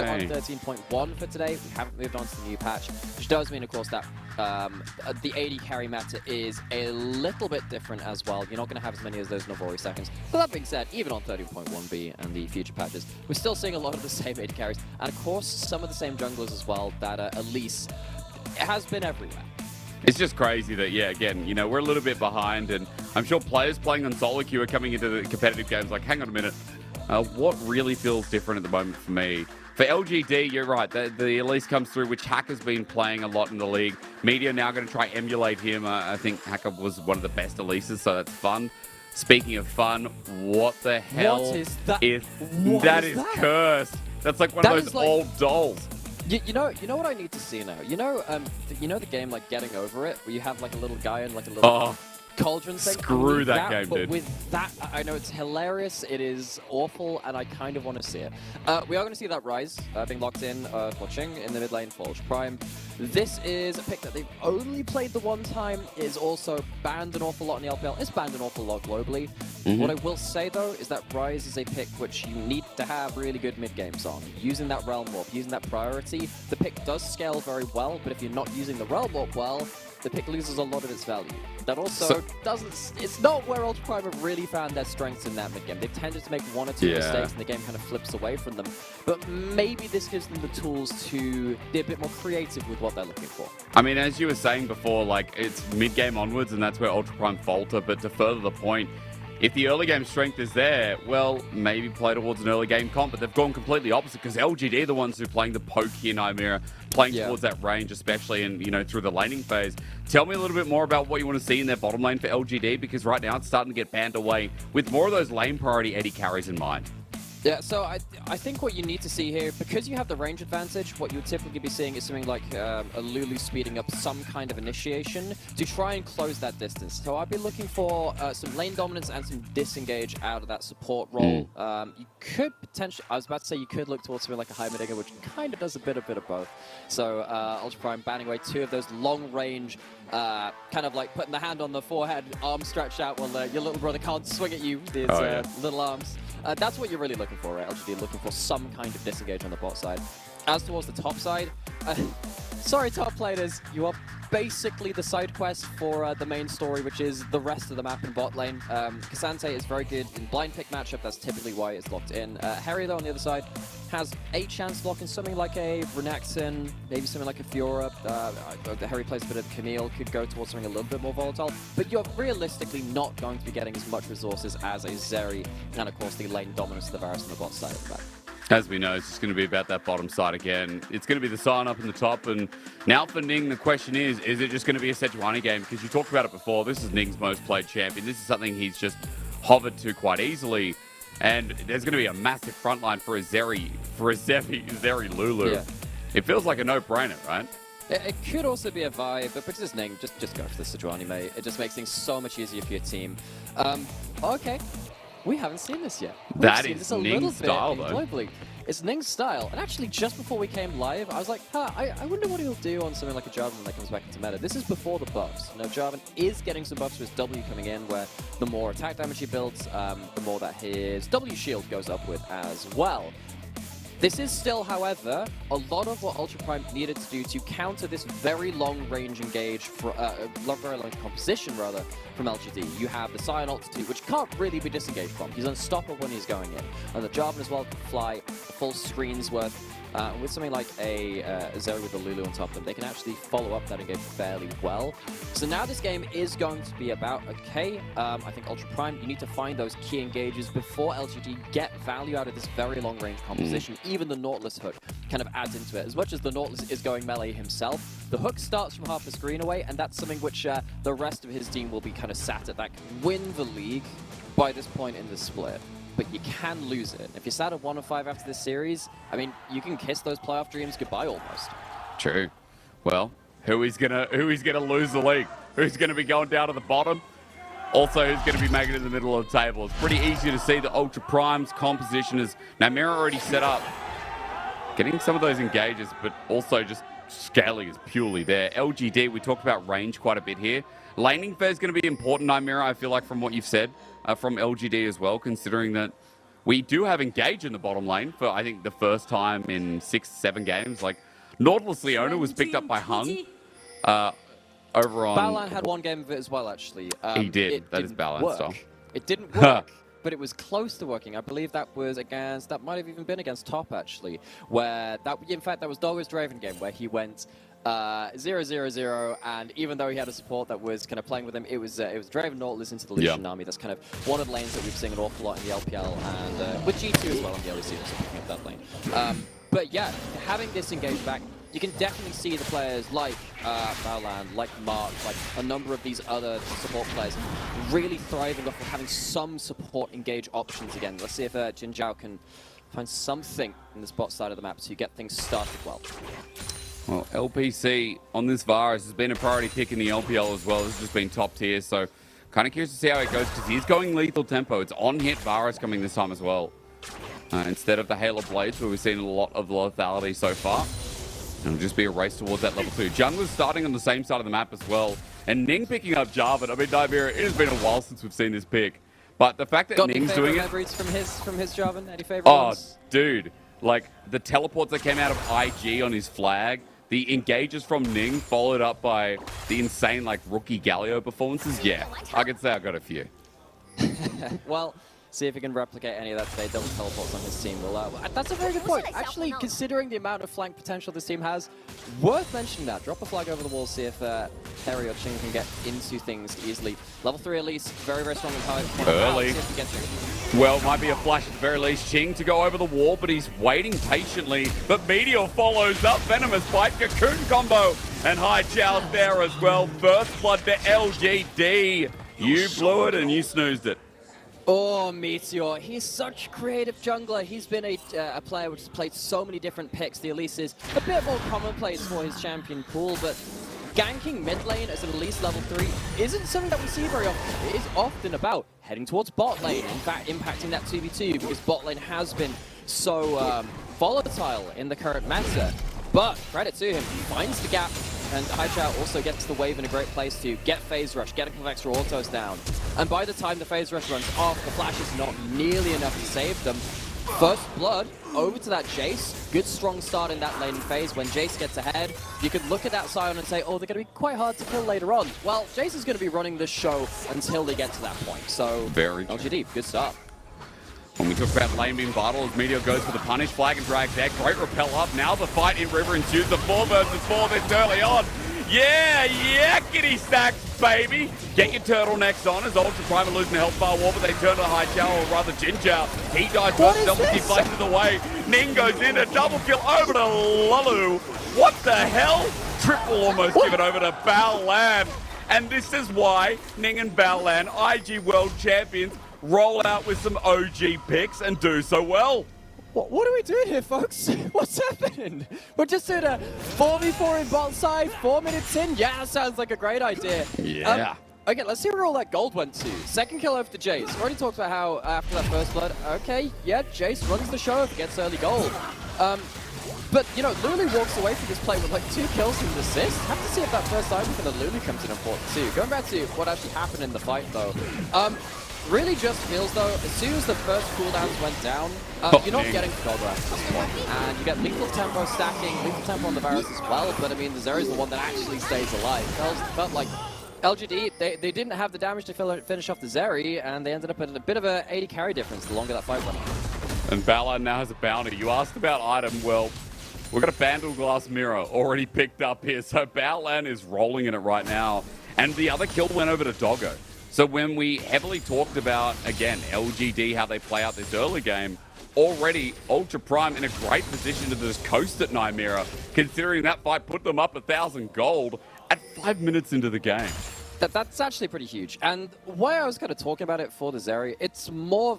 on 13.1 for today. We haven't moved on to the new patch, which does mean, of course, that the AD carry meta is a little bit different as well. You're not going to have as many as those Navori seconds. But that being said, even on 13.1b and the future patches, we're still seeing a lot of the same AD carries. And of course, some of the same junglers as well that Elise has been everywhere. It's just crazy that, yeah, again, you know, we're a little bit behind, and I'm sure players playing on solo queue are coming into the competitive games like, hang on a minute, what really feels different at the moment for me? For LGD, you're right, the Elise comes through, which Hacker's been playing a lot in the league. Meteor now going to try emulate him. I think Hacker was one of the best Elises, so that's fun. Speaking of fun, what the hell is that? That is cursed. That's like one of those old dolls. You know what I need to see now? You know the game like Getting Over It, where you have like a little guy and like a little cauldron thing? Screw that game, but dude. With that, I know it's hilarious, it is awful, and I kind of want to see it. We are going to see that Ryze being locked in for Qing in the mid lane for Ultra Prime. This is a pick that they've only played the one time, is also banned an awful lot in the LPL, it's banned an awful lot globally. What I will say though is that Ryze is a pick which you need to have really good mid games on. Using that Realm Warp, using that priority, the pick does scale very well, but if you're not using the Realm Warp well, the pick loses a lot of its value. That also it's not where Ultra Prime have really found their strengths in that mid game. They've tended to make one or two mistakes and the game kind of flips away from them. But maybe this gives them the tools to be a bit more creative with what they're looking for. I mean, as you were saying before, like, it's mid game onwards, and that's where Ultra Prime falter. But to further the point, if the early game strength is there, well, maybe play towards an early game comp, but they've gone completely opposite because LGD are the ones who are playing the poke here, Nymaera, playing towards that range, especially and through the laning phase. Tell me a little bit more about what you want to see in their bottom lane for LGD, because right now it's starting to get banned away with more of those lane priority AD carries in mind. Yeah, so I think what you need to see here, because you have the range advantage, what you would typically be seeing is something like a Lulu speeding up some kind of initiation to try and close that distance. So I'd be looking for some lane dominance and some disengage out of that support role. You could potentially, I was about to say you could look towards something like a Heimerdinger, which kind of does a bit of both. So Ultra Prime banning away two of those long range, kind of like putting the hand on the forehead, arms stretched out while your little brother can't swing at you with his little arms. That's what you're really looking for, right? LGD looking for some kind of disengage on the bot side. As towards the top side, sorry top players, you are basically the side quest for the main story, which is the rest of the map in bot lane. Ksante is very good in blind pick matchup, that's typically why it's locked in. Hery though on the other side has a chance to lock in something like a Renekton, maybe something like a Fiora. Hery plays a bit of Camille, could go towards something a little bit more volatile, but you're realistically not going to be getting as much resources as a Zeri, and of course the lane dominance of the Varus on the bot side of the back. As we know, it's just going to be about that bottom side again. It's going to be the Sion up in the top. And now for Ning, the question is it just going to be a Sejuani game? Because you talked about it before. This is Ning's most played champion. This is something he's just hovered to quite easily. And there's going to be a massive front line for a Zeri Lulu. Yeah. It feels like a no-brainer, right? It could also be a vibe, but because it's Ning, just go for the Sejuani, mate. It just makes things so much easier for your team. Okay. We haven't seen this yet. That is Ning's style, though. Globally. It's Ning's style. And actually, just before we came live, I was like, I wonder what he'll do on something like a Jarvan when that comes back into meta. This is before the buffs. Now, Jarvan is getting some buffs to his W coming in, where the more attack damage he builds, the more that his W shield goes up with as well. This is still, however, a lot of what Ultra Prime needed to do to counter this very long range engage, very long composition rather, from LGD. You have the Sion altitude, which can't really be disengaged from. He's unstoppable when he's going in. And the Jarvan as well can fly a full screen's worth. With something like a Zeri with the Lulu on top of them, they can actually follow up that engage fairly well. So now this game is going to be about, okay, I think Ultra Prime, you need to find those key engages before LGD get value out of this very long range composition. Even the Nautilus hook kind of adds into it. As much as the Nautilus is going melee himself, the hook starts from half the screen away, and that's something which the rest of his team will be kind of sat at that can win the league by this point in the split. But you can lose it. If you're sat at 1 of 5 after this series, I mean, you can kiss those playoff dreams goodbye almost. True. Well, who is gonna lose the league? Who's gonna be going down to the bottom? Also, who's gonna be making it in the middle of the table? It's pretty easy to see the Ultra Prime's composition is Nymaera already set up, getting some of those engages, but also just scaling is purely there. LGD, we talked about range quite a bit here. Laning phase is going to be important, Nymaera, I feel like, from what you've said, from LGD as well, considering that we do have Engage in the bottom lane for, I think, the first time in 6-7 games. Like, Nautilus Leona was picked up by Hung over on... Baolan had one game of it as well, actually. He did. That is Baolan style. It didn't work, but it was close to working. I believe that was against... That might have even been against Top, actually, where... In fact, that was Doggo's Draven game, where he went 0-0-0, and even though he had a support that was kind of playing with him, it was Draven Nautilus into the Lucian army. That's kind of one of the lanes that we've seen an awful lot in the LPL, and with G2 as well on the early season, so picking up that lane. But yeah, having this engage back, you can definitely see the players like Baolan, like Mark, like a number of these other support players really thriving off of having some support engage options again. Let's see if JinJiao can find something in this bot side of the map to get things started well. Well, LPC on this Varus has been a priority pick in the LPL as well. This has just been top tier, so kind of curious to see how it goes because he's going lethal tempo. It's on-hit Varus coming this time as well. Instead of the Halo Blades, where we've seen a lot of lethality so far. It'll just be a race towards that level 2. Jungler's starting on the same side of the map as well. And Ning picking up Jarvan. I mean, Nymaera, it has been a while since we've seen this pick. But the fact that Ning's doing it... from his Jarvan? Any favorite ones? Dude. Like, the teleports that came out of IG on his flag, the engages from Ning, followed up by the insane, like, rookie Galio performances. Yeah, I could say I got a few. Well... See if he can replicate any of that today. Double teleports on his team. Well, that's a very good point. Actually, considering the amount of flank potential this team has, worth mentioning that. Drop a flag over the wall, see if Hery or Qing can get into things easily. Level 3 Elise, very, very strong and high. Early. Well, might be a flash at the very least. Qing to go over the wall, but he's waiting patiently. But Meteor follows up. Venomous Bite, Cocoon combo, and Haichao there as well. First blood to LGD. You blew it and you snoozed it. Oh, Meteor. He's such a creative jungler. He's been a player which has played so many different picks. The Elise is a bit more commonplace for his champion pool, but ganking mid lane as an Elise level 3 isn't something that we see very often. It is often about heading towards bot lane, in fact impacting that 2v2 because bot lane has been so volatile in the current meta. But credit to him, he finds the gap, and Haichao also gets the wave in a great place to get phase rush, get a couple of extra autos down. And by the time the phase rush runs off, the flash is not nearly enough to save them. First blood over to that Jayce. Good strong start in that laning phase. When Jayce gets ahead, you could look at that Sion and say, oh, they're going to be quite hard to kill later on. Well, Jayce is going to be running this show until they get to that point. So, very LGD, good start. When we talk about lane being vital, as Meteor goes for the punish, flag and drag there. Great repel up. Now the fight in River ensues. The 4 versus 4 this early on. Yeah, yakety stacks, baby. Get your turtlenecks on as Ultra Prime are losing the health bar war, but they turn to Haichao, or rather JinJiao. He dies first, double deflected away. Ning goes in, a double kill over to Lulu. What the hell? Triple almost given over to Baolan. And this is why Ning and Baolan, IG World Champions, roll out with some OG picks and do so well. What are we doing here, folks? What's happening? We're just in a 4v4 in bot side, 4 minutes in? Yeah, sounds like a great idea. Yeah. Okay, let's see where all that gold went to. Second kill over to Jayce. Already talked about how after that first blood, okay, yeah, Jayce runs the show if he gets early gold. But, you know, Lulu walks away from this play with like 2 kills and an assist. Have to see if that first item for the Lulu comes in important too. Going back to what actually happened in the fight though. Really just feels though, as soon as the first cooldowns went down, you're not getting Doggo at this point. And you get lethal tempo stacking, lethal tempo on the Varus as well, but I mean, the Zeri's the one that actually stays alive. Felt like LGD, they didn't have the damage to finish off the Zeri, and they ended up at a bit of a 80 carry difference the longer that fight went on. And Baolan now has a bounty. You asked about item, well, we've got a Vandal Glass Mirror already picked up here, so Baolan is rolling in it right now. And the other kill went over to Doggo. So when we heavily talked about, again, LGD, how they play out this early game, already Ultra Prime in a great position to just coast at Nymaera, considering that fight put them up 1,000 gold at 5 minutes into the game. That's actually pretty huge. And why I was kind of talking about it for the Zeri, it's more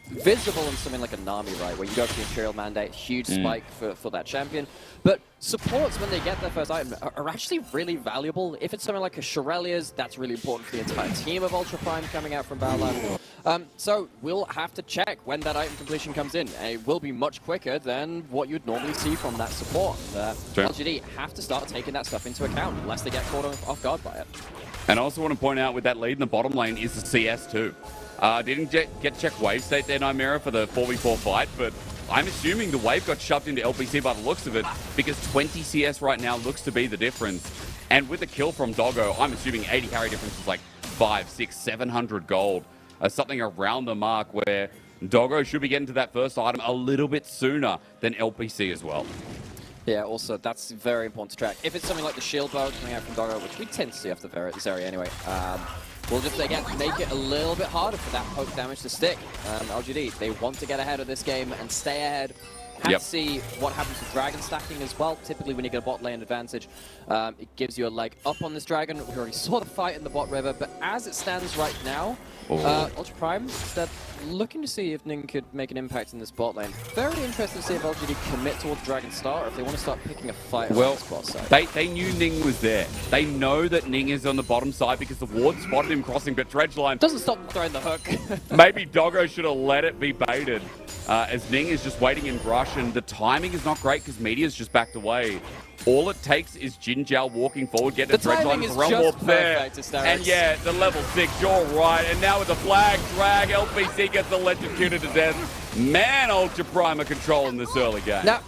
visible in something like a Nami, right? Where you go for the Imperial Mandate, huge spike for that champion. But supports, when they get their first item, are actually really valuable. If it's something like a Shirelia's, that's really important for the entire team of Ultra Prime coming out from Baolan. So we'll have to check when that item completion comes in. And it will be much quicker than what you'd normally see from that support. LGD have to start taking that stuff into account, unless they get caught off guard by it. And I also want to point out with that lead in the bottom lane is the CS too. Didn't get to check wave state there, Nymaera, for the 4v4 fight, but I'm assuming the wave got shoved into LPC by the looks of it, because 20 CS right now looks to be the difference. And with the kill from Doggo, I'm assuming 80 carry difference is like 500, 600, 700 gold. Something around the mark where Doggo should be getting to that first item a little bit sooner than LPC as well. Yeah, also, that's very important to track. If it's something like the shield bow coming out from Doggo, which we tend to see after Zeri anyway, we'll just, again, make it a little bit harder for that poke damage to stick. LGD, they want to get ahead of this game and stay ahead. Have to see what happens with dragon stacking as well. Typically, when you get a bot lane advantage, it gives you a leg up on this dragon. We already saw the fight in the bot river, but as it stands right now, Ultra Prime, they're looking to see if Ning could make an impact in this bot lane. Very interested to see if LGD commit towards Dragon Star, or if they want to start picking a fight on this bot side. They knew Ning was there. They know that Ning is on the bottom side because the ward spotted him crossing, but Dredgeline doesn't stop them throwing the hook. Maybe Doggo should have let it be baited. As Ning is just waiting in brush, and the timing is not great because Meteor's just backed away. All it takes is JinJiao walking forward, get the Dredgeline for realm warp there. And yeah, the level 6, you're right. And now with the flag drag, LPC gets electrocuted to death. Man, Ultra Prime are controlling this early game. Now,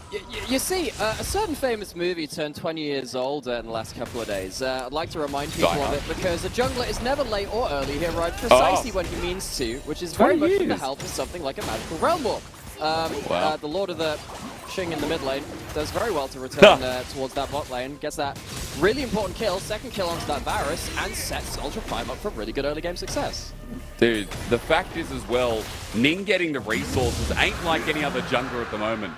you see, a certain famous movie turned 20 years old in the last couple of days. I'd like to remind people of it because a jungler is never late or early. He arrives precisely when he means to, which is very much in the help of something like a magical realm warp. The Lord of the Qing in the mid lane does very well to return towards that bot lane. Gets that really important kill, second kill onto that Varus, and sets Ultra Prime up for really good early game success. Dude, the fact is as well, Ning getting the resources ain't like any other jungler at the moment.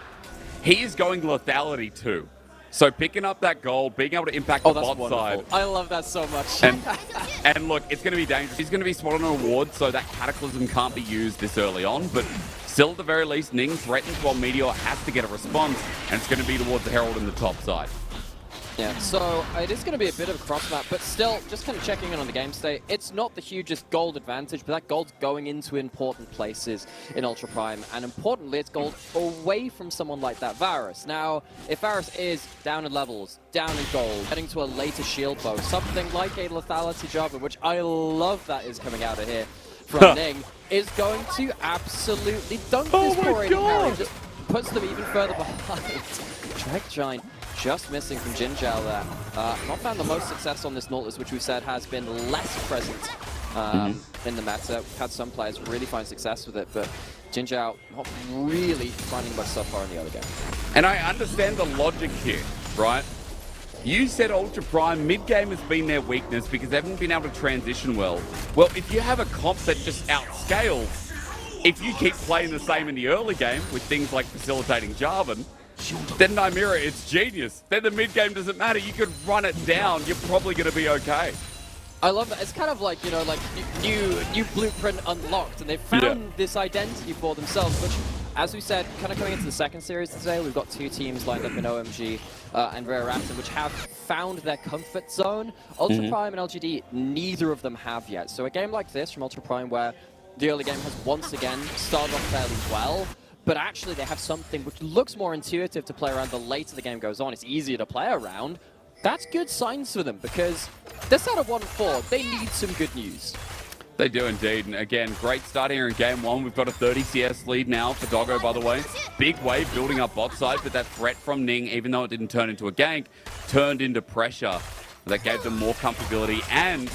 He is going lethality too. So picking up that gold, being able to impact the bot side. I love that so much. And look, it's going to be dangerous. He's going to be spotted on a ward, so that Cataclysm can't be used this early on. But still, at the very least, Ning threatens while Meteor has to get a response, and it's going to be towards the Herald in the top side. Yeah, so it is going to be a bit of a cross map, but still, just kind of checking in on the game state, it's not the hugest gold advantage, but that gold's going into important places in Ultra Prime, and importantly, it's gold away from someone like that Varus. Now, if Varus is down in levels, down in gold, heading to a later shield bow, something like a lethality Jarvan, which I love that is coming out of here from Ning, is going to absolutely dunk this poor Hery, just puts them even further behind. Drag Giant just missing from JinJiao there. Not found the most success on this Nautilus, which we've said has been less present in the meta. We've had some players really find success with it, but JinJiao not really finding much so far in the early game. And I understand the logic here, right? You said Ultra Prime mid-game has been their weakness because they haven't been able to transition well. Well, if you have a comp that just outscales, if you keep playing the same in the early game with things like facilitating Jarvan, then Nymaera, it's genius. Then the mid-game doesn't matter. You could run it down. You're probably going to be okay. I love that. It's kind of like, you know, like new blueprint unlocked, and they've found this identity for themselves, which, as we said, kind of coming into the second series today, we've got two teams lined up in OMG and Rare Raptor, which have found their comfort zone. Ultra Prime and LGD, neither of them have yet. So a game like this from Ultra Prime, where the early game has once again started off fairly well, but actually they have something which looks more intuitive to play around the later the game goes on. It's easier to play around. That's good signs for them because they're set up 1-4. They need some good news. They do indeed. And again, great start here in game one. We've got a 30 CS lead now for Doggo, by the way. Big wave building up bot side, but that threat from Ning, even though it didn't turn into a gank, turned into pressure. That gave them more comfortability and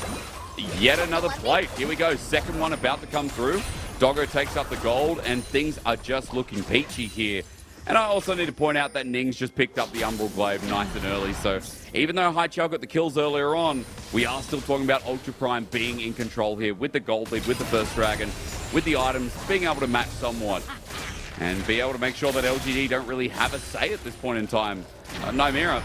yet another plate. Here we go. Second one about to come through. Doggo takes up the gold, and things are just looking peachy here. And I also need to point out that Ning's just picked up the Umbral Glaive nice and early, so even though Haichao got the kills earlier on, we are still talking about Ultra Prime being in control here with the gold lead, with the first dragon, with the items, being able to match somewhat, and be able to make sure that LGD don't really have a say at this point in time. Nymaera,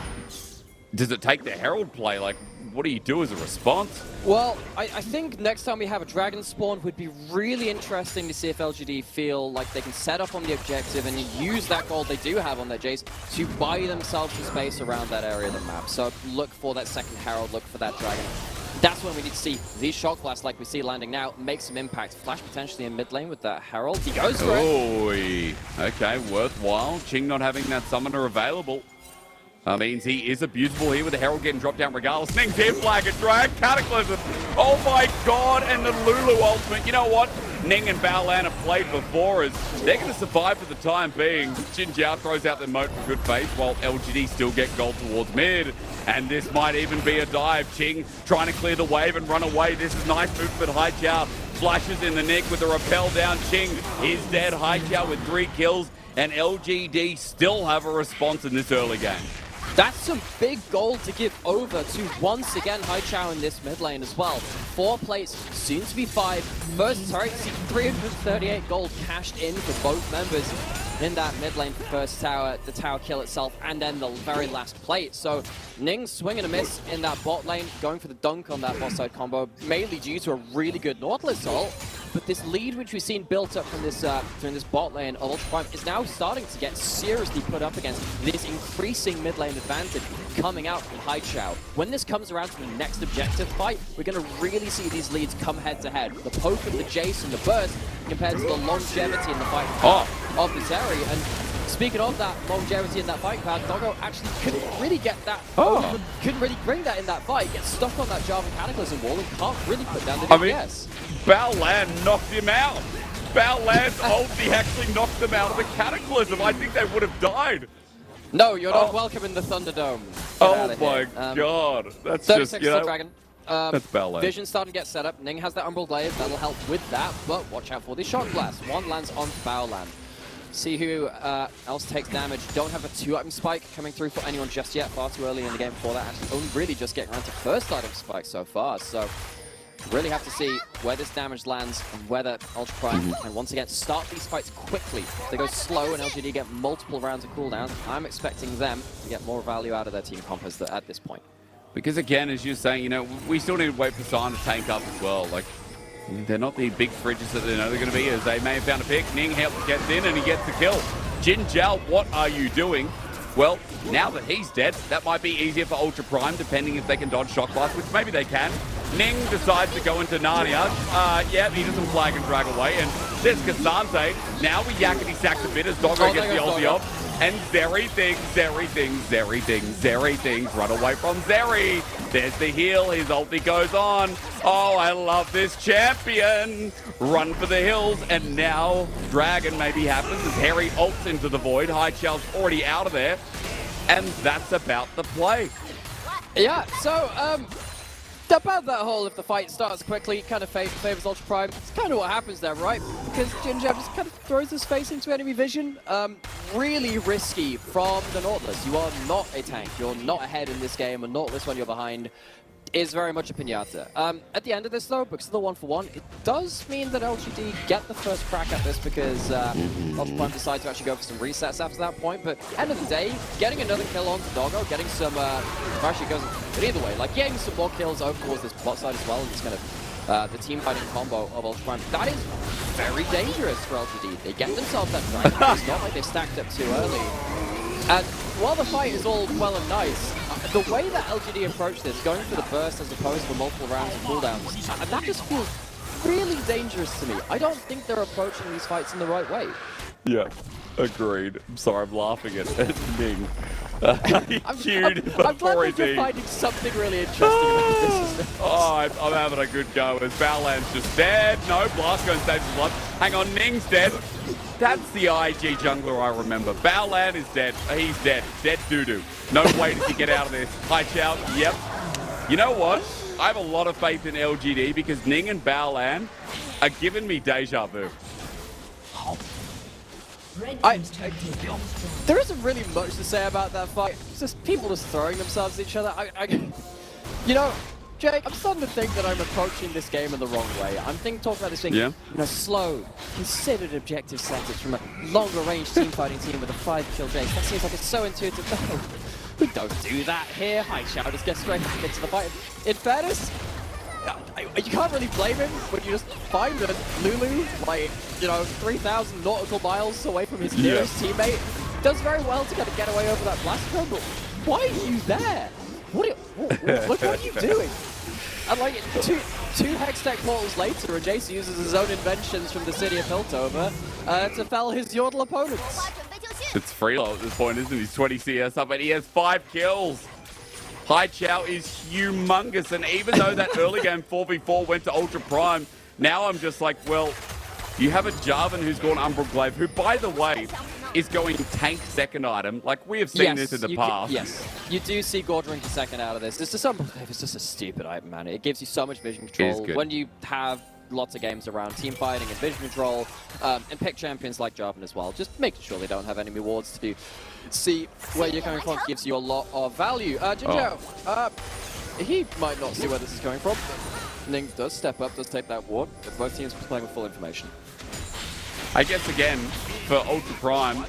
does it take the Herald play? Like, what do you do as a response? Well, I think next time we have a dragon spawn would be really interesting to see if LGD feel like they can set up on the objective and use that gold they do have on their Jayce to buy themselves some space around that area of the map. So look for that second Herald, look for that dragon. That's when we need to see these shock blasts like we see landing now make some impact. Flash potentially in mid lane with that Herald. He goes for it. Okay, worthwhile. Qing not having that summoner available. Means he is abusable here with the Herald getting dropped down regardless. Ning's here, flag and drag, Cataclysm. Oh my god, and the Lulu ultimate. You know what? Ning and Baolan have played before as they're going to survive for the time being. JinJiao throws out the moat for good faith while LGD still get gold towards mid. And this might even be a dive. Qing trying to clear the wave and run away. This is nice movement. Haichao flashes in the nick with the rappel down. Qing is dead. Haichao with 3 kills. And LGD still have a response in this early game. That's some big gold to give over to, once again, Haichao in this mid lane as well. 4 plates, soon to be 5. First turret, see 338 gold cashed in for both members in that mid lane for first tower, the tower kill itself, and then the very last plate. So Ning swing and a miss in that bot lane, going for the dunk on that bot side combo, mainly due to a really good Nautilus ult. But this lead, which we've seen built up from this during this bot lane of Ultra Prime, is now starting to get seriously put up against this increasing mid lane advantage coming out from Haichao. When this comes around to the next objective fight, we're going to really see these leads come head to head. The poke of the Jayce and the burst compared to the longevity in the fight of the Zeri. And speaking of that longevity in that fight crowd, Doggo actually couldn't really get that, couldn't really bring that in that fight. Gets stuck on that Jarvan Cataclysm wall and can't really put down the DPS. Baolan knocked him out. Baolan's ulti actually knocked them out of the Cataclysm. I think they would have died. No, you're not welcome in the Thunderdome. Oh my god. That's just, you know, Dragon. that's Baolan. Vision starting to get set up. Ning has that Umbral Blade. That'll help with that. But watch out for the Shock Blast. One lands on Baolan. See who else takes damage. Don't have a 2-item spike coming through for anyone just yet. Far too early in the game for that. Actually, only really just getting around to first item spike so far. So really have to see where this damage lands and whether Ultra Prime can once again start these fights quickly. If they go slow and LGD get multiple rounds of cooldown, I'm expecting them to get more value out of their team compos at this point. Because again, as you're saying, you know, we still need to wait for Sion to tank up as well. Like, they're not the big fridges that they know they're going to be, as they may have found a pick. Ning gets in and he gets the kill. JinJiao, what are you doing? Well, now that he's dead, that might be easier for Ultra Prime, depending if they can dodge Shock Blast, which maybe they can. Ning decides to go into Narnia. Yeah, he doesn't flag and drag away. And there's Ksante. Now we yakety sacks a bit as Doggo gets the ulti off. And Zeri things. Run away from Zeri. There's the heal. His ulti goes on. Oh, I love this champion. Run for the hills. And now Dragon maybe happens as Hery ults into the void. Haichao's already out of there. And that's about the play. Yeah, so, about that whole, if the fight starts quickly, kind of favors Ultra Prime. It's kind of what happens there, right? Because JinJiao just kind of throws his face into enemy vision. Really risky from the Nautilus. You are not a tank. You're not ahead in this game, and Nautilus, when you're behind, is very much a pinata. At the end of this, though, because of the 1-for-1, it does mean that LGD get the first crack at this because Ultra Prime decides to actually go for some resets after that point. But end of the day, getting another kill onto Doggo, getting some, actually goes, but either way, like getting some more kills over towards this bot side as well, and it's kind of the team fighting combo of Ultra Prime. That is very dangerous for LGD. They get themselves that dragon. It's not like they stacked up too early. And while the fight is all well and nice, the way that LGD approached this, going for the burst as opposed to multiple rounds of cooldowns, that just feels really dangerous to me. I don't think they're approaching these fights in the right way. Yeah, agreed. I'm sorry, I'm laughing at Ning. I'm glad that you're finding something really interesting about this. Oh, I'm having a good go as Baolan's just dead. No, Blast going to save his life. Hang on, Ning's dead. That's the IG jungler I remember. Baolan is dead. He's dead. Dead doo-doo. No way does he get out of this. Haichao, yep. You know what? I have a lot of faith in LGD because Ning and Baolan are giving me deja vu. There isn't really much to say about that fight. It's just people just throwing themselves at each other. You know, Jake, I'm starting to think that I'm approaching this game in the wrong way. I'm talking about this thing, you know, slow, considered objective settings from a longer range teamfighting team with a 5-kill Jayce. That seems like it's so intuitive. No, we don't do that here. Haichao just gets straight back into the fight. In fairness, you can't really blame him when you just find that Lulu, like, you know, 3,000 nautical miles away from his nearest teammate, does very well to kind of get away over that blast cone, but why are you there? What are you doing? And like, two Hextech portals later, Jayce uses his own inventions from the city of Piltover to fell his Yordle opponents. It's Freelo at this point, isn't he? He's 20 CS up, and he has 5 kills. Haichao is humongous, and even though that early game 4v4 went to Ultra Prime, now I'm just like, well, you have a Jarvan who's gone Umbral Glaive, who, by the way, is going tank second item. Like, we have seen this in the past. Yes, you do see Gordring the second out of this. It's just it's just a stupid item, man. It gives you so much vision control. When you have lots of games around team fighting and vision control, and pick champions like Jarvan as well. Just making sure they don't have enemy wards to see where you're coming from gives you a lot of value. JinJiao, he might not see where this is coming from. Ning does step up, does take that ward, but both teams playing with full information. I guess, again, for Ultra Prime,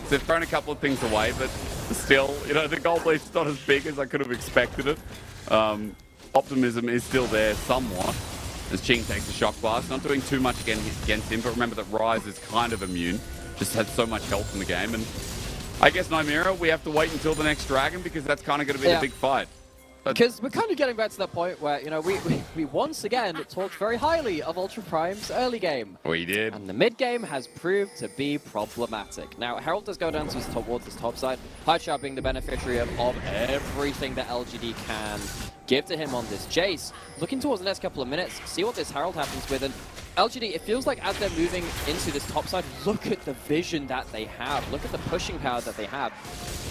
they've thrown a couple of things away, but still, you know, the gold leaf's not as big as I could have expected it. Optimism is still there somewhat, as Qing takes a shock blast. Not doing too much against him, but remember that Ryze is kind of immune. Just had so much health in the game. And I guess Nymaera, we have to wait until the next dragon, because that's kind of going to be the big fight. Because we're kind of getting back to that point where, you know, we once again talked very highly of Ultra Prime's early game. We did. And the mid game has proved to be problematic. Now, Herald does go down towards his top side. Haichao being the beneficiary of everything that LGD can give to him on this Jayce. Looking towards the next couple of minutes, see what this Herald happens with. And LGD, it feels like as they're moving into this top side, look at the vision that they have. Look at the pushing power that they have.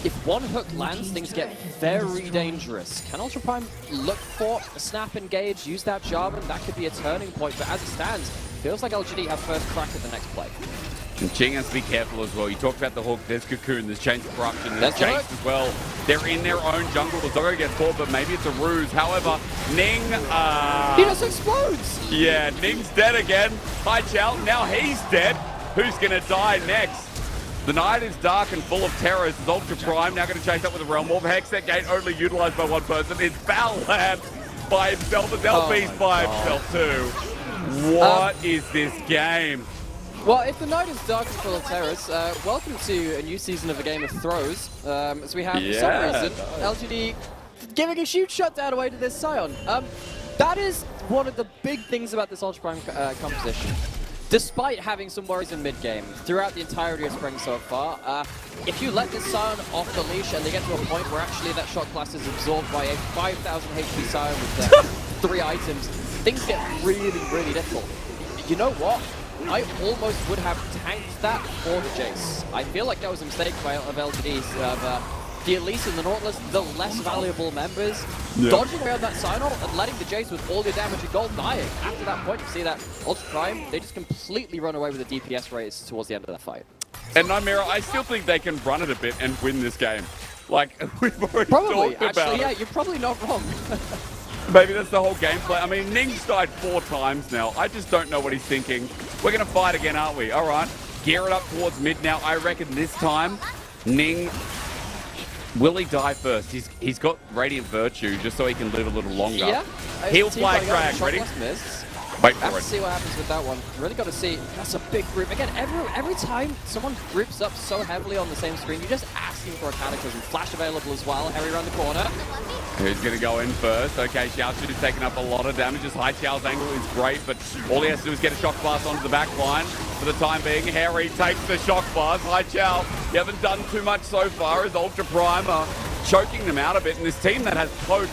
If one hook lands, things get very dangerous. Can Ultra Prime look for a snap engage, use that Jarvan? That could be a turning point, but as it stands, feels like LGD have first crack at the next play. And Qing has to be careful as well. You talked about the hook, there's Cocoon, there's Chains of Corruption, there's Jayce as well. They're in their own jungle. The Doggo gets caught, but maybe it's a ruse. However, Ning... he just explodes! Yeah, Ning's dead again. Haichao, now he's dead. Who's going to die next? The night is dark and full of terrors. It's Ultra Prime now going to chase up with a Realm Orb. Hextech Gate only utilized by one person. It's Baolan by himself. It's LP's by himself too. What is this game? Well, if the night is dark and full of terrors, welcome to a new season of the Game of Throws. As we have, for some reason, LGD giving a huge shutdown away to this Sion. That is one of the big things about this Ultra Prime composition. Despite having some worries in mid-game, throughout the entirety of Spring so far, if you let this Sion off the leash and they get to a point where actually that shot class is absorbed by a 5,000 HP Sion with 3 items, things get really, really difficult. You know what? I almost would have tanked that for the Jayce. I feel like that was a mistake of LGD's. The Elise and the Nautilus, the less valuable members, dodging around that Sion and letting the Jayce with all your damage and gold dying. After that point, you see that Ultra Prime, they just completely run away with the DPS raise towards the end of that fight. And Nymaera, I still think they can run it a bit and win this game. Like, we've already talked about it. Yeah, you're probably not wrong. Maybe that's the whole gameplay. I mean, Ning's died 4 times now. I just don't know what he's thinking. We're going to fight again, aren't we? All right. Gear it up towards mid now. I reckon this time, Ning... Will he die first? He's got Radiant Virtue just so he can live a little longer. Yeah. He'll flag drag. Ready? Wait for it. Let's see what happens with that one. Really got to see. That's a big group. Again, every time someone groups up so heavily on the same screen, you're just asking for a cataclysm. Flash available as well. Hery around the corner. Who's going to go in first? Okay, Xiaoxu is taking up a lot of damage. His Haichao's angle is great, but all he has to do is get a shock blast onto the back line. For the time being, Hery takes the shock blast. Haichao, you haven't done too much so far as Ultra Prime are choking them out a bit. And this team that has cloak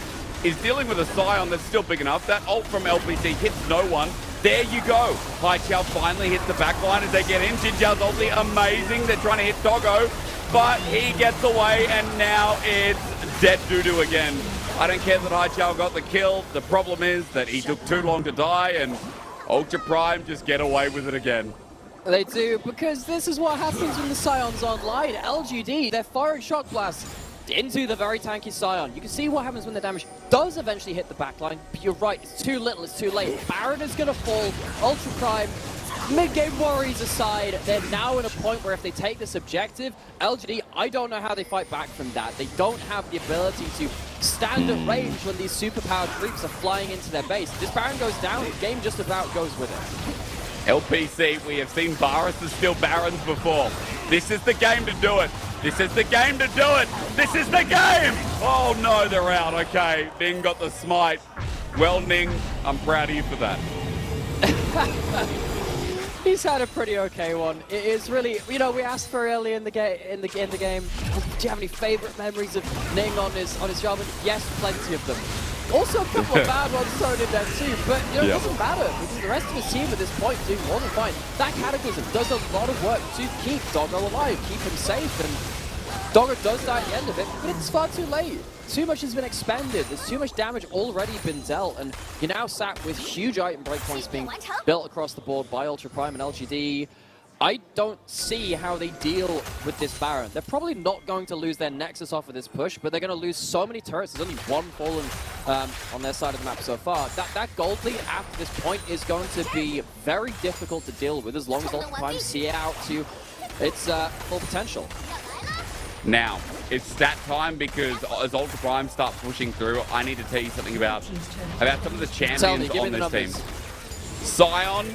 is dealing with a Sion that's still big enough. That ult from LPC hits no one. There you go. Haichao finally hits the back line as they get in. JinJiao's ulti amazing. They're trying to hit Doggo, but he gets away, and now it's dead doo-doo again. I don't care that Haichao got the kill. The problem is that he took too long to die, and Ultra Prime just get away with it again. They do, because this is what happens when the Sion's online. LGD, they're firing shock blasts into the very tanky Sion. You can see what happens when the damage does eventually hit the backline, but you're right, it's too little, it's too late. Baron is going to fall. Ultra Prime, mid-game worries aside, they're now in a point where if they take this objective, LGD, I don't know how they fight back from that. They don't have the ability to stand at range when these superpowered creeps are flying into their base. This Baron goes down, the game just about goes with it. LPC, we have seen Varus steal Barons before. This is the game to do it. This is the game to do it. This is the game. Oh no, they're out. Okay, Ning got the smite. Well, Ning, I'm proud of you for that. He's had a pretty okay one. It is really, you know, we asked for early in the game. Do you have any favorite memories of Ning on his Jarvan? Yes, plenty of them. Also a couple of bad ones thrown in there too, but you know, it doesn't matter because the rest of his team at this point doing more than fine. That Cataclysm does a lot of work to keep Doggo alive, keep him safe, and Doggo does die at the end of it, but it's far too late. Too much has been expended, there's too much damage already been dealt, and you're now sat with huge item breakpoints being built across the board by Ultra Prime and LGD. I don't see how they deal with this Baron. They're probably not going to lose their Nexus off of this push, but they're going to lose so many turrets. There's only one fallen on their side of the map so far. That gold lead after this point is going to be very difficult to deal with as long as Ultra Prime see it out to its full potential. Now, it's stat time because as Ultra Prime start pushing through, I need to tell you something about some of the champions on this team. Sion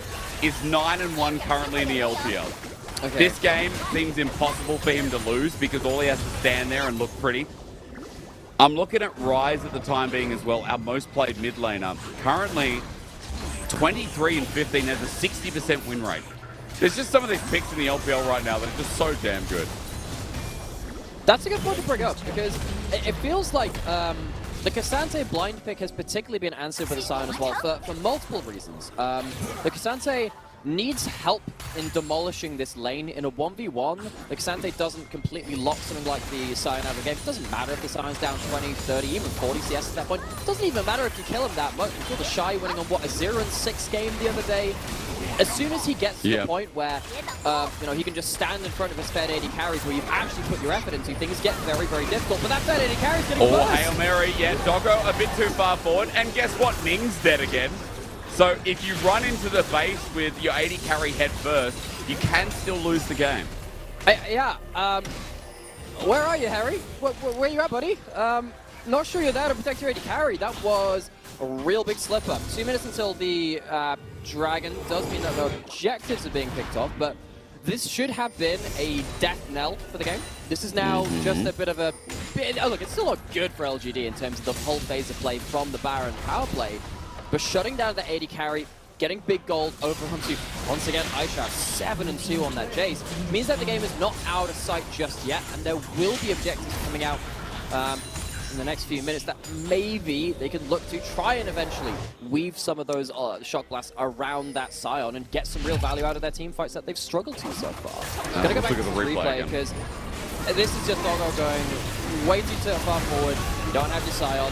is 9-1 currently in the LPL. Okay. This game seems impossible for him to lose because all he has to stand there and look pretty. I'm looking at Ryze at the time being as well, our most played mid laner. Currently, 23-15 has a 60% win rate. There's just some of these picks in the LPL right now that are just so damn good. That's a good point to bring up because it feels like the Ksante blind pick has particularly been answered by the Sion as well for multiple reasons. The Ksante needs help in demolishing this lane in a 1v1. The Ksante doesn't completely lock something like the Sion out of the game. It doesn't matter if the Sion's down 20, 30, even 40 CS at that point. It doesn't even matter if you kill him that much. We saw the Shy winning on, what, a 0-6 game the other day. As soon as he gets to the point where, you know, he can just stand in front of his Fed AD carries where you've actually put your effort into, things get very, very difficult. But that Fed AD carry's getting worse. Hail Mary, Doggo a bit too far forward. And guess what? Ning's dead again. So if you run into the base with your AD carry head first, you can still lose the game. Where are you, Hery? Where you at, buddy? Not sure you're there to protect your AD carry. That was a real big slip up. 2 minutes until the Dragon. Does mean that the objectives are being picked off, but this should have been a death knell for the game. This is now just a bit of a... Oh, look, it's still not good for LGD in terms of the whole phase of play from the Baron power play, but shutting down the AD carry, getting big gold over onto, once again, Haichao, 7-2 on that Jayce, means that the game is not out of sight just yet, and there will be objectives coming out in the next few minutes that maybe they can look to try and eventually weave some of those shock blasts around that Sion and get some real value out of their team fights that they've struggled to so far. I'm going to go back to the replay because this is just Doggo going way too far forward. You don't have your Sion.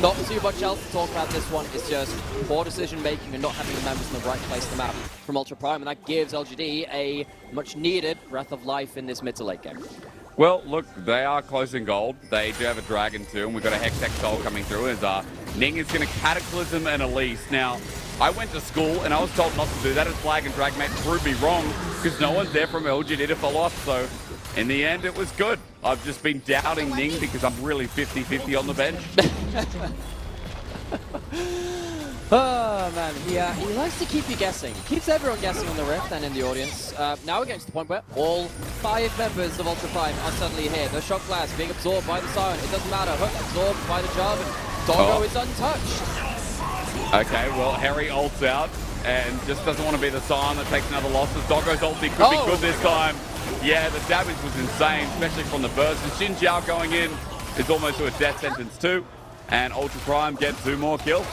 Not too much else to talk about this one. It's just poor decision making and not having the members in the right place on the map from Ultra Prime, and that gives LGD a much needed breath of life in this mid to late game. Well, look, they are close in gold. They do have a Dragon too, and we've got a Hex Soul coming through as Ning is going to Cataclysm and Elise. Now, I went to school and I was told not to do that as Flag and Dragmate proved me wrong because no one's there from LGD to follow up, so in the end it was good. I've just been doubting Ning because I'm really 50-50 on the bench. Oh man, he likes to keep you guessing. Keeps everyone guessing on the Rift and in the audience. Now we're getting to the point where all 5 members of Ultra Prime are suddenly here. The shock blast being absorbed by the Sion. It doesn't matter. Hook absorbed by the Jarvan. Doggo is untouched. Okay, well, Hery ults out and just doesn't want to be the Sion that takes another loss. Doggo's ulti could be good this time. Yeah, the damage was insane, especially from the burst. And JinJiao going in is almost to a death sentence too. And Ultra Prime gets 2 more kills.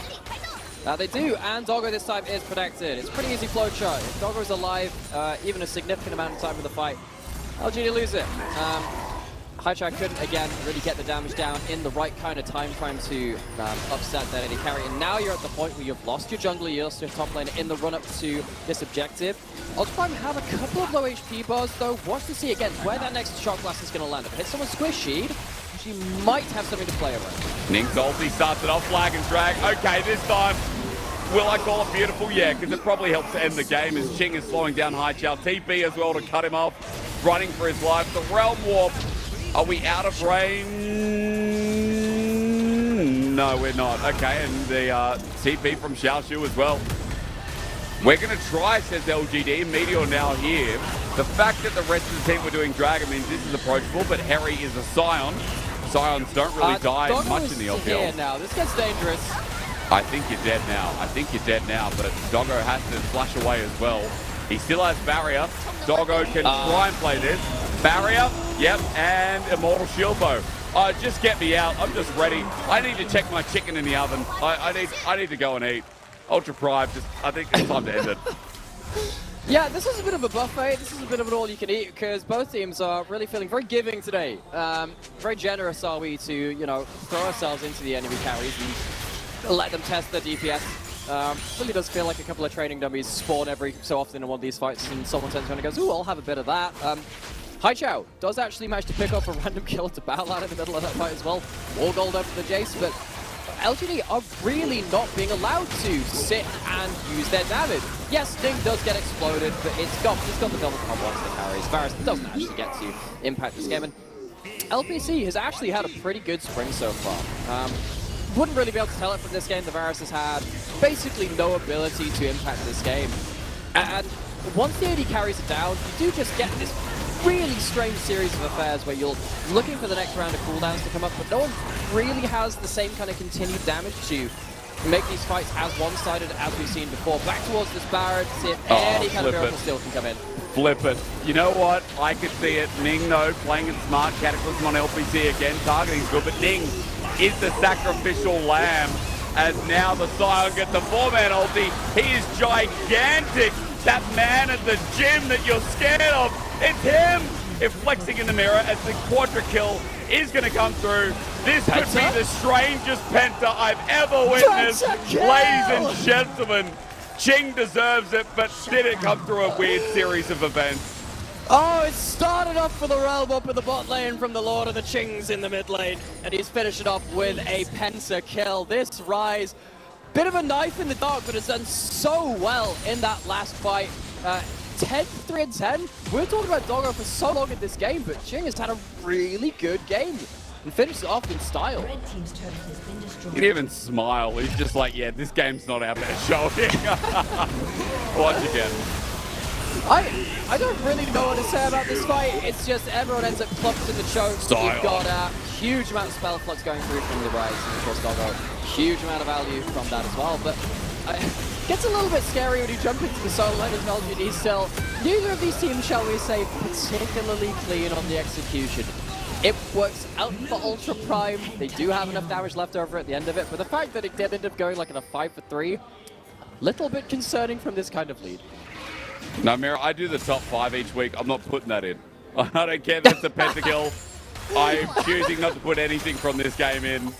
They do, and Doggo this time is protected. It's pretty easy flowchart. If Doggo is alive, even a significant amount of time in the fight, LGD lose it. Haichao couldn't, again, really get the damage down in the right kind of time frame to upset that AD carry. And now you're at the point where you've lost your jungler, you lost your top laner in the run-up to this objective. Ultra Prime have a couple of low HP bars, though. Watch to see, again, where that next shock blast is going to land. If it hits someone squishy, she might have something to play around. Ning's ulti starts it off, Flag and Drag. Okay, this time, will I call it beautiful? Yeah, because it probably helps to end the game as Qing is slowing down Haichao. TP as well to cut him off, running for his life. The Realm Warp. Are we out of range? No, we're not. Okay, and the TP from Xiaoxu as well. We're going to try, says LGD. Meteor now here. The fact that the rest of the team were doing Dragon means this is approachable, but Hery is a Sion. Sions don't really die much in the LPL. Here now. This gets dangerous. I think you're dead now. I think you're dead now, but Doggo has to flash away as well. He still has barrier. Doggo can try and play this. Barrier, yep, and Immortal Shield Bow. Just get me out. I'm just ready. I need to check my chicken in the oven. I need to go and eat. Ultra Prime, I think it's time to end it. Yeah, this is a bit of a buffet. This is a bit of an all-you-can-eat because both teams are really feeling very giving today. Very generous are we to, you know, throw ourselves into the enemy carries and let them test their DPS. Really does feel like a couple of training dummies spawn every so often in one of these fights, and someone turns around and goes, "Ooh, I'll have a bit of that." Haichao does actually manage to pick off a random kill to Baolan in the middle of that fight as well. All gold over the Jayce, but LGD are really not being allowed to sit and use their damage. Yes, Ning does get exploded, but it's got the double combo onto the carries. Varus doesn't actually get to impact this game, and LPC has actually had a pretty good spring so far. Wouldn't really be able to tell it from this game. The Varus has had basically no ability to impact this game. And once the AD carries it down, you do just get this really strange series of affairs where you're looking for the next round of cooldowns to come up, but no one really has the same kind of continued damage to make these fights as one-sided as we've seen before. Back towards this Barrett, see if any kind of miracle still can come in. Flip it. You know what? I could see it. Ning, though, playing it smart. Cataclysm on LPC again. Targeting's good, but Ning is the sacrificial lamb. As now the Sion gets the 4-man ulti. He is gigantic. That man at the gym that you're scared of. It's him! If flexing in the mirror as the quadra kill is going to come through. This could be the strangest Penta I've ever witnessed. Ladies and gentlemen, Qing deserves it, but did it come through a weird series of events? Oh, it started off for the Realm up in the bot lane from the Lord of the Qings in the mid lane, and he's finished it off with a Penta kill. This Ryze, bit of a knife in the dark, but has done so well in that last fight. 10-3 and 10. We're talking about Doggo for so long in this game, but Qing has had a really good game and finished it off in style. Red team's turret has been destroyed. He didn't even smile. He's just like, yeah, this game's not our best showing. Watch again. I don't really know what to say about this fight. It's just everyone ends up clumped in the choke. You've got a huge amount of spell flux going through from the Ryze, and of course Doggo. Huge amount of value from that as well, but gets a little bit scary when you jump into the solo lane as LGD still. Neither of these teams, shall we say, particularly clean on the execution. It works out for Ultra Prime. They do have enough damage left over at the end of it, but the fact that it did end up going like in a 5-for-3, little bit concerning from this kind of lead. Nymaera, I do the top 5 each week. I'm not putting that in. I don't care if it's a pentakill. I'm choosing not to put anything from this game in.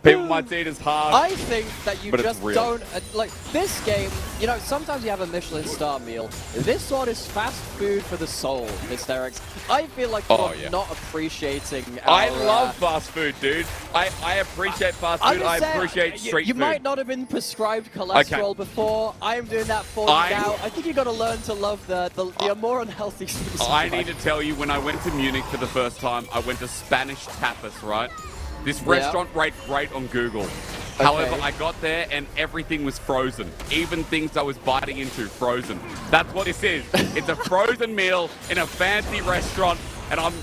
People might see it as hard. I think that you just don't, like, this game, you know, sometimes you have a Michelin star meal. This one is fast food for the soul, Hysterics. I feel like you're not appreciating I love fast food, dude. I appreciate fast food. I appreciate street food. You might not have been prescribed cholesterol before. I am doing that for you now. I think you've got to learn to love the more unhealthy things. I need to tell you, when I went to Munich for the first time, I went to Spanish tapas, right? This restaurant rated great on Google. Okay. However, I got there and everything was frozen. Even things I was biting into, frozen. That's what this is. It's a frozen meal in a fancy restaurant, and I'm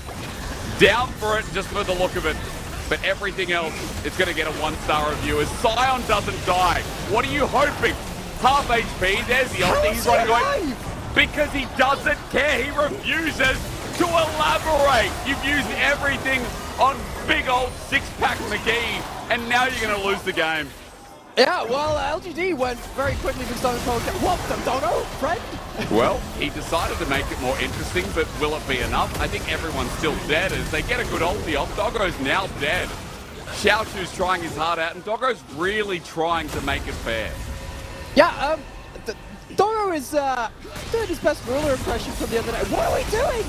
down for it just for the look of it. But everything else is going to get a 1-star review as Sion doesn't die. What are you hoping? Half HP, there's the ulti, he's running away. Because he doesn't care, he refuses to elaborate. You've used everything on big old six-pack McGee, and now you're going to lose the game. Yeah, well, LGD went very quickly from Stone Cold. What the Doggo, friend? Well, he decided to make it more interesting, but will it be enough? I think everyone's still dead as they get a good ulti off. Doggo's now dead. Xiaoxu's trying his heart out, and Doggo's really trying to make it fair. Yeah, Doggo is doing his best ruler impression from the other day. What are we doing?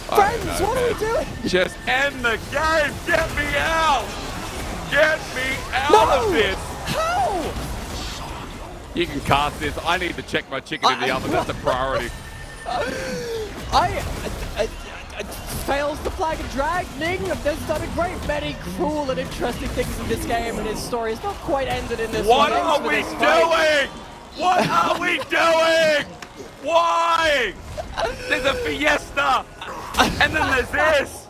Friends, what are we doing? Just end the game! Get me out! Get me out of this! How? You can cast this. I need to check my chicken in the oven. That's a priority. Fails the flag and drag. Ning has done many cruel and interesting things in this game, and his story is not quite ended in this. What are we doing? What are we doing? Why? There's a fiesta, and then there's this.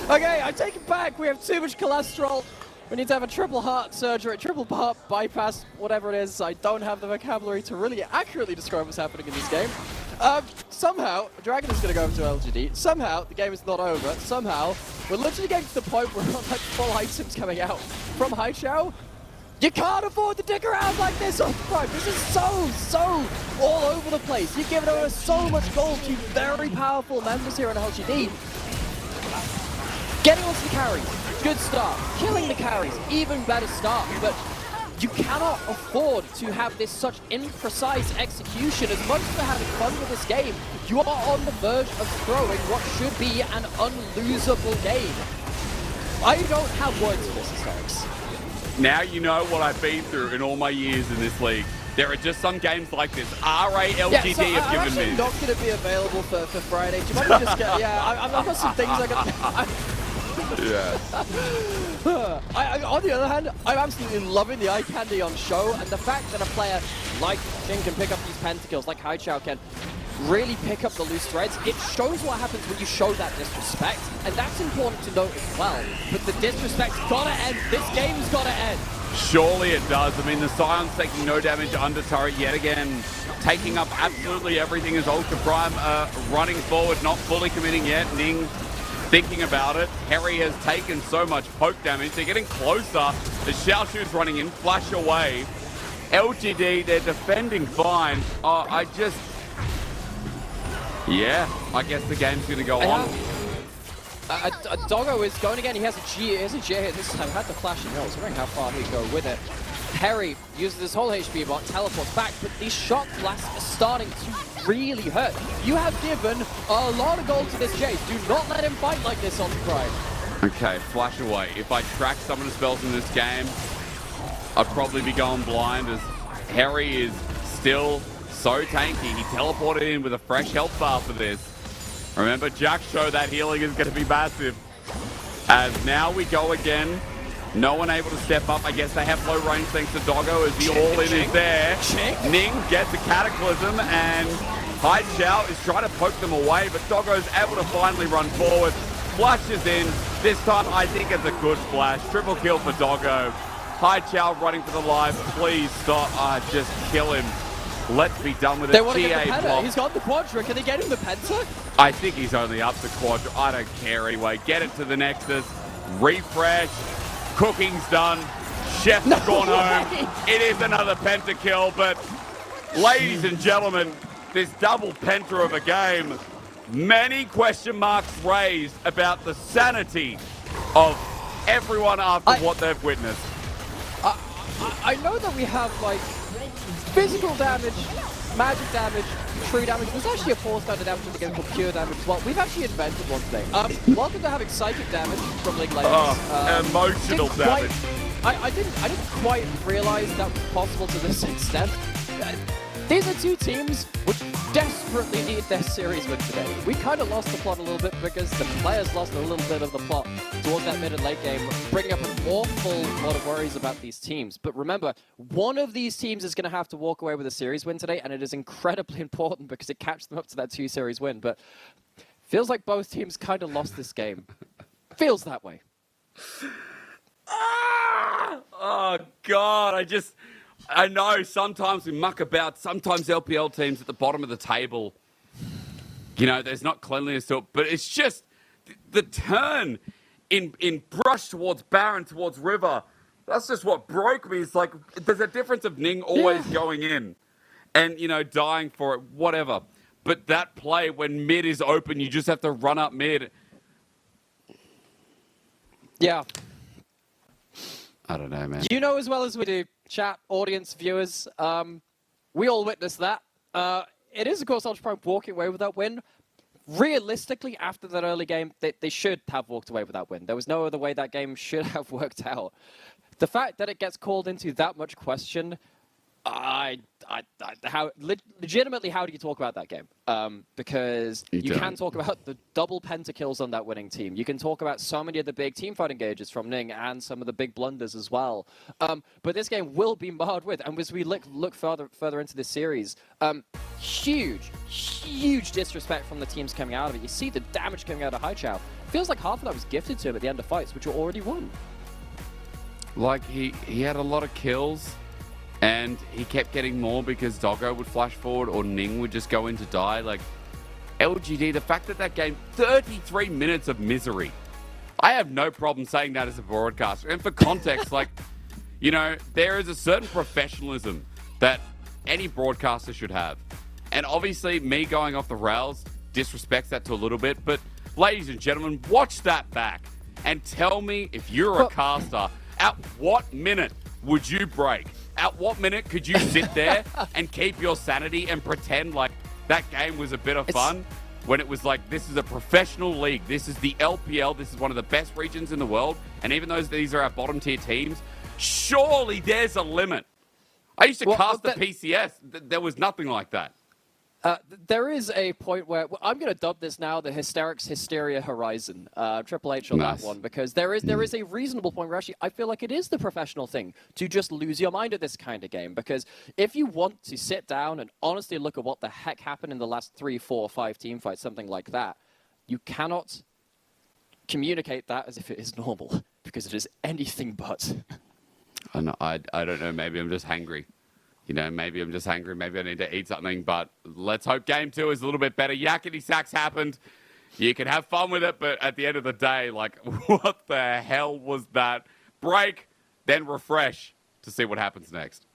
Okay, I take it back. We have too much cholesterol. We need to have a triple heart surgery, triple heart bypass, whatever it is. I don't have the vocabulary to really accurately describe what's happening in this game. Somehow, Dragon is going to go over to LGD. Somehow, the game is not over. Somehow, we're literally getting to the point where like full items coming out from Haichao. You can't afford to dick around like this on Prime. This is so all over the place. You're giving away so much gold to very powerful members here in LGD. Getting onto the carries, good start. Killing the carries, even better start. But you cannot afford to have this such imprecise execution. As much as we're having fun with this game, you are on the verge of throwing what should be an unlosable game. I don't have words for this, Hysterics. Now you know what I've been through in all my years in this league. There are just some games like this. LGD yeah, so have given me. I'm not going to be available for Friday. Do you mind me just get... Yeah, I've got some things I got... Yeah. On the other hand, I'm absolutely loving the eye candy on show, and the fact that a player like Qing can pick up these pentakills, like Haichao can really pick up the loose threads. It shows what happens when you show that disrespect, and that's important to note as well. But the disrespect's gotta end. This game's gotta end. Surely it does. I mean, the Sion's taking no damage under turret yet again, taking up absolutely everything as Ultra Prime running forward, not fully committing yet. Ning thinking about it. Hery has taken so much poke damage. They're getting closer. The Xiaoxu's running in, flash away. LGD, they're defending fine. Yeah, I guess the game's going to go on. Doggo is going again. He has a G hit this time. Had the flash and I was wondering how far he'd go with it. Hery uses this whole HP bot, teleports back, but these shot blasts are starting to really hurt. You have given a lot of gold to this Jayce. Do not let him fight like this on Prime. Okay, flash away. If I track some of the spells in this game, I'd probably be going blind as Hery is still so tanky. He teleported in with a fresh health bar for this. Remember, Jack showed that healing is going to be massive. As now we go again. No one able to step up. I guess they have low range thanks to Doggo as the all-in is there. Ning gets a Cataclysm and Haichao is trying to poke them away, but Doggo's able to finally run forward. Flashes in. This time I think it's a good flash. Triple kill for Doggo. Haichao running for the life. Please stop. Just kill him. Let's be done with it. They want to get the penta. He's got the quadra. Can they get him the penta? I think he's only up to quadra. I don't care anyway. Get it to the Nexus. Refresh. Cooking's done. Chef's gone home. It is another pentakill, but ladies and gentlemen, this double penta of a game, many question marks raised about the sanity of everyone after what they've witnessed. I know that we have like physical damage, magic damage, true damage. There's actually a 4-star damage in the game called pure damage as well. We've actually invented one today. Welcome to having psychic damage from League Legends. Emotional damage. I didn't quite realize that was possible to this extent. These are two teams which desperately need their series win today. We kind of lost the plot a little bit because the players lost a little bit of the plot towards that mid and late game, bringing up an awful lot of worries about these teams. But remember, one of these teams is going to have to walk away with a series win today, and it is incredibly important because it catches them up to that 2-series win. But feels like both teams kind of lost this game. Feels that way. Oh, God, I know sometimes we muck about, sometimes LPL teams at the bottom of the table, you know, there's not cleanliness to it, but it's just the turn in brush towards Baron, towards River. That's just what broke me. It's like, there's a difference of Ning always going in and, you know, dying for it, whatever. But that play when mid is open, you just have to run up mid. Yeah. I don't know, man. You know as well as we do, chat, audience, viewers, we all witnessed that. It is, of course, Ultra Prime walking away with that win. Realistically, after that early game, they should have walked away with that win. There was no other way that game should have worked out. The fact that it gets called into that much question, legitimately, how do you talk about that game? Because you can talk about the double pentakills on that winning team. You can talk about so many of the big teamfight engages from Ning and some of the big blunders as well. But this game will be marred with, and as we look further into this series, huge disrespect from the teams coming out of it. You see the damage coming out of Haichao. Feels like half of that was gifted to him at the end of fights, which were already won. Like, he had a lot of kills, and he kept getting more because Doggo would flash forward or Ning would just go in to die. Like, LGD, the fact that that game, 33 minutes of misery. I have no problem saying that as a broadcaster. And for context, like, you know, there is a certain professionalism that any broadcaster should have. And obviously, me going off the rails disrespects that to a little bit. But, ladies and gentlemen, watch that back and tell me, if you're a caster, at what minute would you break? At what minute could you sit there and keep your sanity and pretend like that game was a bit of fun when it was like, this is a professional league. This is the LPL. This is one of the best regions in the world. And even though these are our bottom tier teams, surely there's a limit. I used to cast the PCS. There was nothing like that. There is a point where I'm going to dub this now the Hysterics Hysteria Horizon, Triple H on that one, because there is a reasonable point where actually I feel like it is the professional thing to just lose your mind at this kind of game. Because if you want to sit down and honestly look at what the heck happened in the last 3, 4, 5 team fights, something like that, you cannot communicate that as if it is normal, because it is anything but. I don't know. Maybe I'm just hangry. You know, maybe I'm just hungry. Maybe I need to eat something. But let's hope game 2 is a little bit better. Yakety sacks happened. You can have fun with it, but at the end of the day, like, what the hell was that? Break, then refresh to see what happens next.